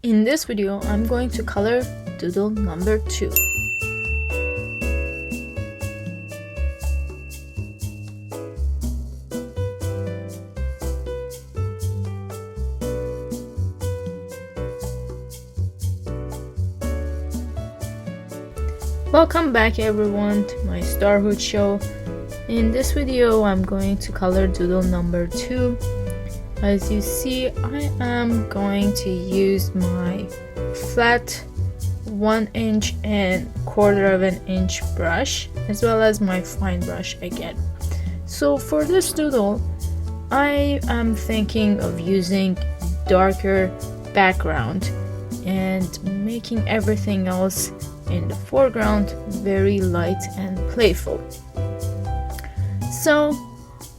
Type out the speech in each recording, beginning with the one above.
In this video, I'm going to color Doodle number 2. Welcome back everyone to my Starhood show. In this video, I'm going to color Doodle number 2. As you see, I am going to use my flat 1 inch and 1/4 of an inch brush, as well as my fine brush again. So for this doodle, I am thinking of using darker background and making everything else in the foreground very light and playful. So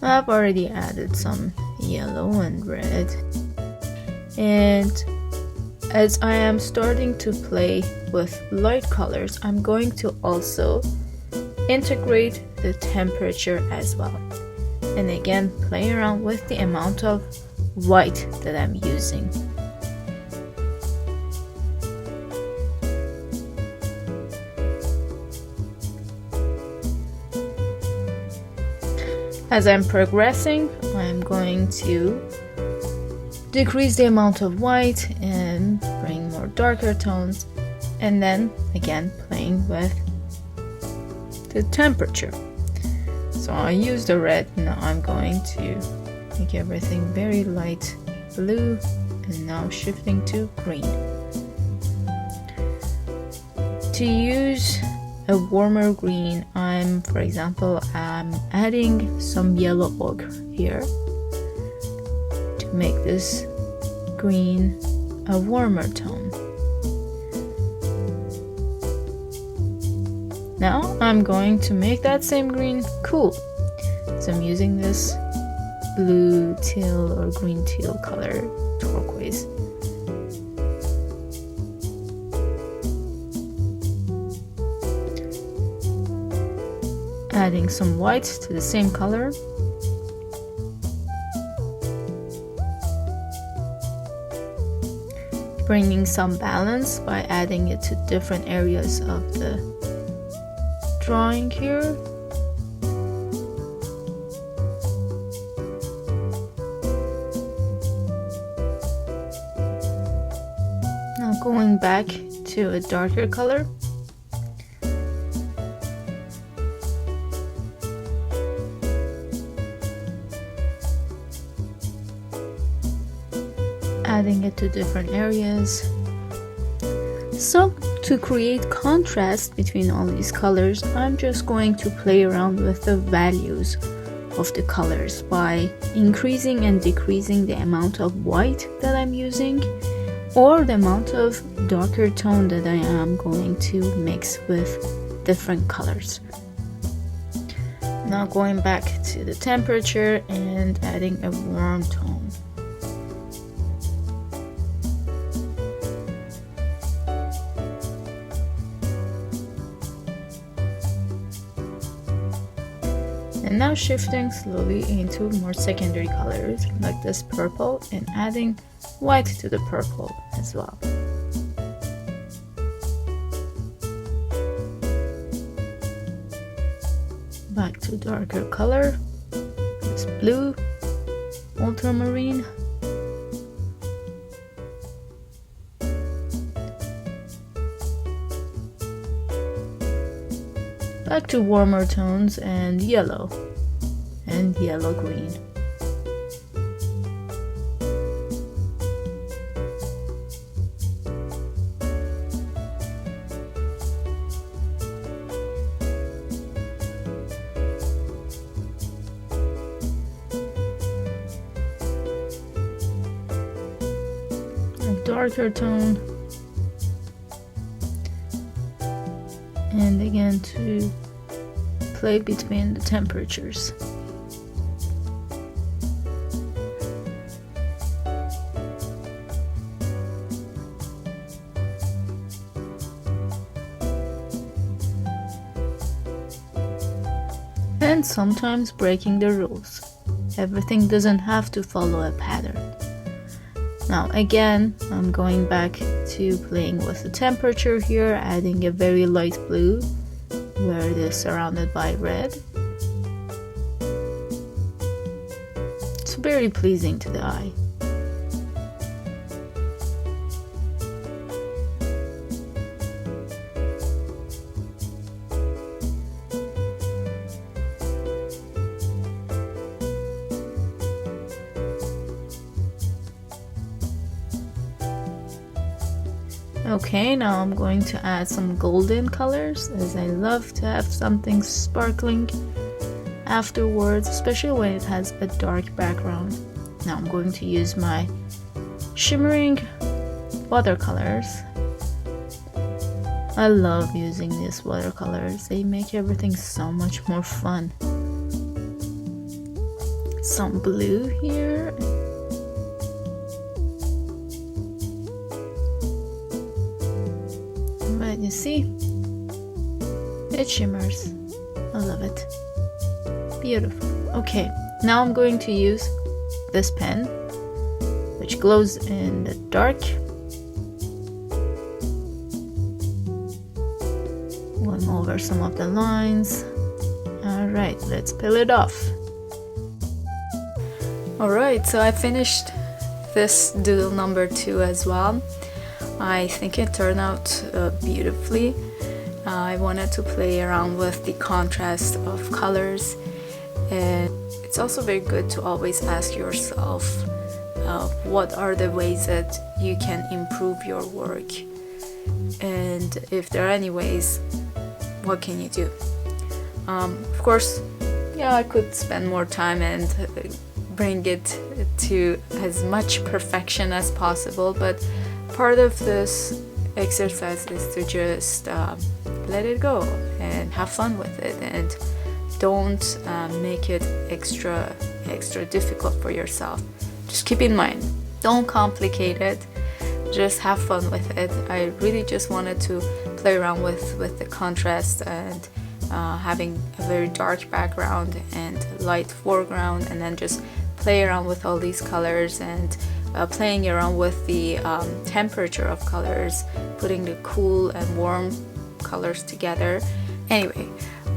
I've already added some yellow and red, and as I am starting to play with light colors, I'm going to also integrate the temperature as well, and again play around with the amount of white that I'm using. As I'm progressing, I'm going to decrease the amount of white and bring more darker tones, and then again playing with the temperature. So I used the red, now I'm going to make everything very light blue, and now shifting to green. To use a warmer green, for example, I'm adding some yellow ochre here to make this green a warmer tone. Now I'm going to make that same green cool. So I'm using this blue teal or green teal color, turquoise. Adding some white to the same color. Bringing some balance by adding it to different areas of the drawing here. Now going back to a darker color. Adding it to different areas. So to create contrast between all these colors, I'm just going to play around with the values of the colors by increasing and decreasing the amount of white that I'm using, or the amount of darker tone that I am going to mix with different colors. Now going back to the temperature and adding a warm tone. And now shifting slowly into more secondary colors like this purple, and adding white to the purple as well. Back to darker color, this blue, ultramarine. Back to warmer tones and yellow green. A darker tone, and again to play between the temperatures. And sometimes breaking the rules. Everything doesn't have to follow a pattern. Now again, I'm going back to playing with the temperature here, adding a very light blue where it is surrounded by red. It's very pleasing to the eye. Okay, now I'm going to add some golden colors, as I love to have something sparkling afterwards, especially when it has a dark background. Now I'm going to use my shimmering watercolors. I love using these watercolors. They make everything so much more fun. Some blue here. But you see, it shimmers. I love it. Beautiful. Okay, now I'm going to use this pen, which glows in the dark. Going over some of the lines. Alright, let's peel it off. Alright, so I finished this doodle number 2 as well. I think it turned out beautifully. I wanted to play around with the contrast of colors, and it's also very good to always ask yourself what are the ways that you can improve your work, and if there are any ways, what can you do? Of course, yeah, I could spend more time and bring it to as much perfection as possible, but part of this exercise is to just let it go and have fun with it, and don't make it extra difficult for yourself. Just keep in mind, don't complicate it, just have fun with it. I really just wanted to play around with the contrast and having a very dark background and light foreground, and then just play around with all these colors and playing around with the temperature of colors, putting the cool and warm colors together. Anyway,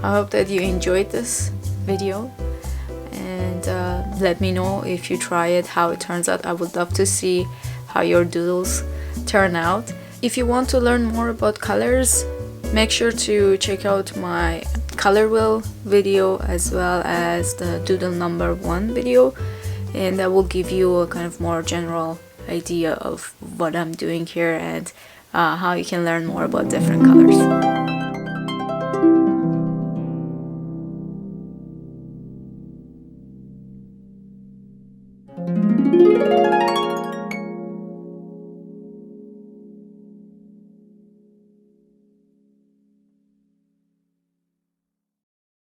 I hope that you enjoyed this video, and let me know if you try it, how it turns out. I would love to see how your doodles turn out. If you want to learn more about colors, make sure to check out my color wheel video as well as the doodle number 1 video, and that will give you a kind of more general idea of what I'm doing here and how you can learn more about different colors.